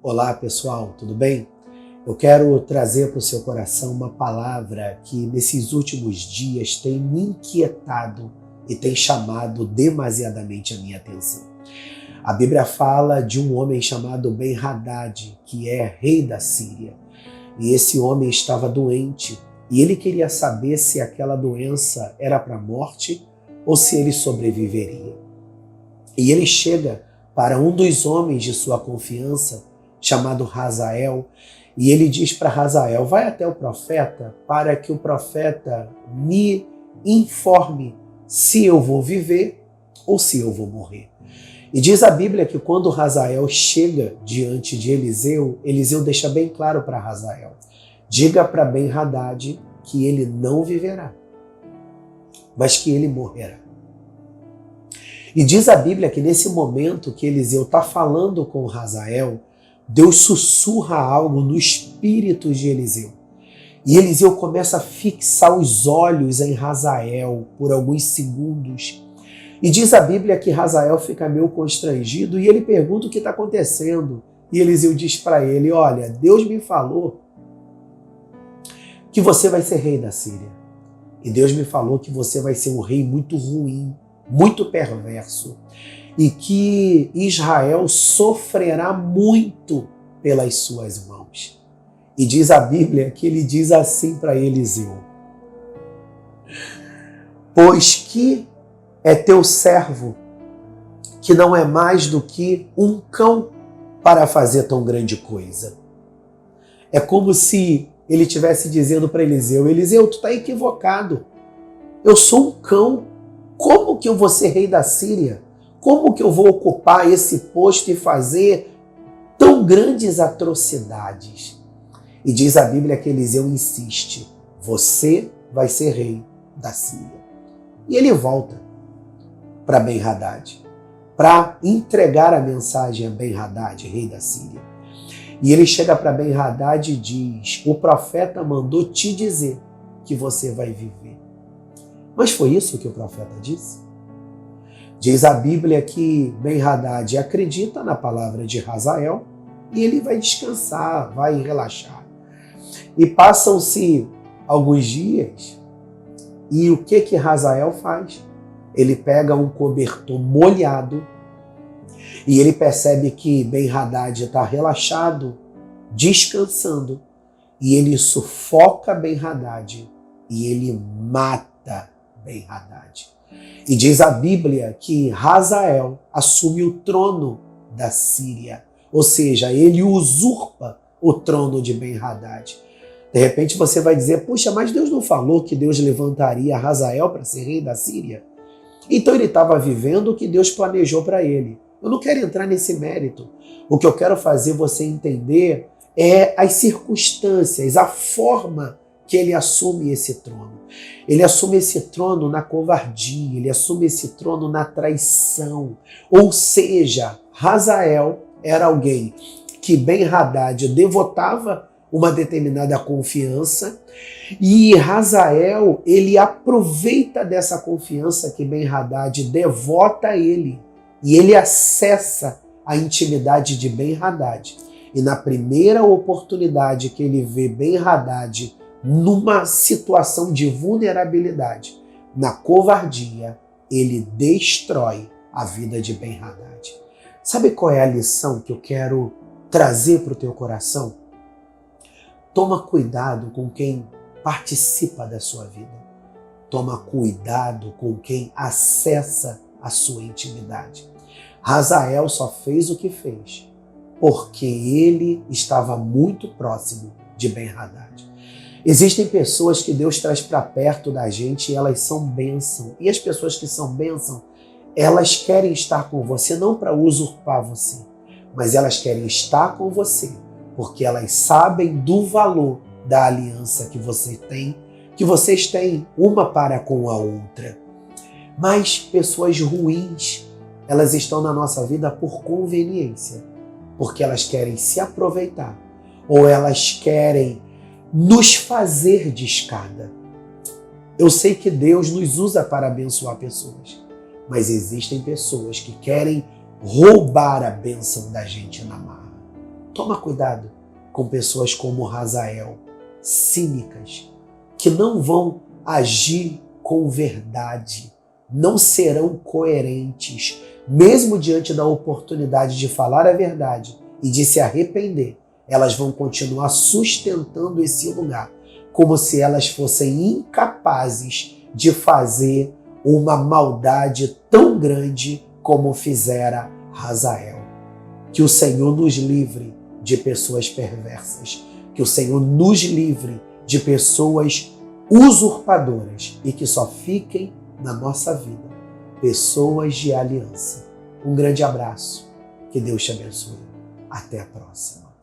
Olá pessoal, tudo bem? Eu quero trazer para o seu coração uma palavra que nesses últimos dias tem me inquietado e tem chamado demasiadamente a minha atenção. A Bíblia fala de um homem chamado Ben-Hadad, que é rei da Síria. E esse homem estava doente e ele queria saber se aquela doença era para a morte ou se ele sobreviveria. E ele chega para um dos homens de sua confiança, chamado Hazael, e ele diz para Hazael: vai até o profeta para que o profeta me informe se eu vou viver ou se eu vou morrer. E diz a Bíblia que quando Hazael chega diante de Eliseu, Eliseu deixa bem claro para Hazael: diga para Ben-Hadad que ele não viverá, mas que ele morrerá. E diz a Bíblia que nesse momento que Eliseu está falando com Hazael, Deus sussurra algo no espírito de Eliseu. E Eliseu começa a fixar os olhos em Hazael por alguns segundos. E diz a Bíblia que Hazael fica meio constrangido e ele pergunta o que está acontecendo. E Eliseu diz para ele: olha, Deus me falou que você vai ser rei da Síria. E Deus me falou que você vai ser um rei muito ruim, muito perverso, e que Israel sofrerá muito pelas suas mãos. E diz a Bíblia que ele diz assim para Eliseu: pois que é teu servo, que não é mais do que um cão para fazer tão grande coisa. É como se ele estivesse dizendo para Eliseu: Eliseu, tu está equivocado. Eu sou um cão. Como que eu vou ser rei da Síria? Como que eu vou ocupar esse posto e fazer tão grandes atrocidades? E diz a Bíblia que Eliseu insiste: você vai ser rei da Síria. E ele volta para Ben-Hadad, para entregar a mensagem a Ben-Hadad, rei da Síria. E ele chega para Ben-Hadad e diz: o profeta mandou te dizer que você vai viver. Mas foi isso que o profeta disse? Diz a Bíblia que Ben-Hadad acredita na palavra de Hazael e ele vai descansar, vai relaxar. E passam-se alguns dias e o que Hazael faz? Ele pega um cobertor molhado e ele percebe que Ben-Hadad está relaxado, descansando, e ele sufoca Ben-Hadad e ele mata Ben-Hadad. E diz a Bíblia que Hazael assume o trono da Síria, ou seja, ele usurpa o trono de Ben-Hadad. De repente você vai dizer: puxa, mas Deus não falou que Deus levantaria Hazael para ser rei da Síria? Então ele estava vivendo o que Deus planejou para ele. Eu não quero entrar nesse mérito. O que eu quero fazer você entender é as circunstâncias, a forma que ele assume esse trono. Ele assume esse trono na covardia, ele assume esse trono na traição. Ou seja, Hazael era alguém que Ben-Hadad devotava uma determinada confiança, e Hazael, ele aproveita dessa confiança que Ben-Hadad devota a ele, e ele acessa a intimidade de Ben-Hadad. E na primeira oportunidade que ele vê Ben-Hadad numa situação de vulnerabilidade, na covardia, ele destrói a vida de Ben-Hadad. Sabe qual é a lição que eu quero trazer para o teu coração? Toma cuidado com quem participa da sua vida. Toma cuidado com quem acessa a sua intimidade. Hazael só fez o que fez porque ele estava muito próximo de Ben-Hadad. Existem pessoas que Deus traz para perto da gente e elas são bênção. E as pessoas que são bênção, elas querem estar com você não para usurpar você, mas elas querem estar com você porque elas sabem do valor da aliança que você tem, que vocês têm uma para com a outra. Mas pessoas ruins, elas estão na nossa vida por conveniência, porque elas querem se aproveitar ou elas querem nos fazer de escada. Eu sei que Deus nos usa para abençoar pessoas, mas existem pessoas que querem roubar a bênção da gente na marra. Toma cuidado com pessoas como Hazael, cínicas, que não vão agir com verdade, não serão coerentes, mesmo diante da oportunidade de falar a verdade e de se arrepender. Elas vão continuar sustentando esse lugar, como se elas fossem incapazes de fazer uma maldade tão grande como fizera Hazael. Que o Senhor nos livre de pessoas perversas, que o Senhor nos livre de pessoas usurpadoras e que só fiquem na nossa vida pessoas de aliança. Um grande abraço, que Deus te abençoe. Até a próxima.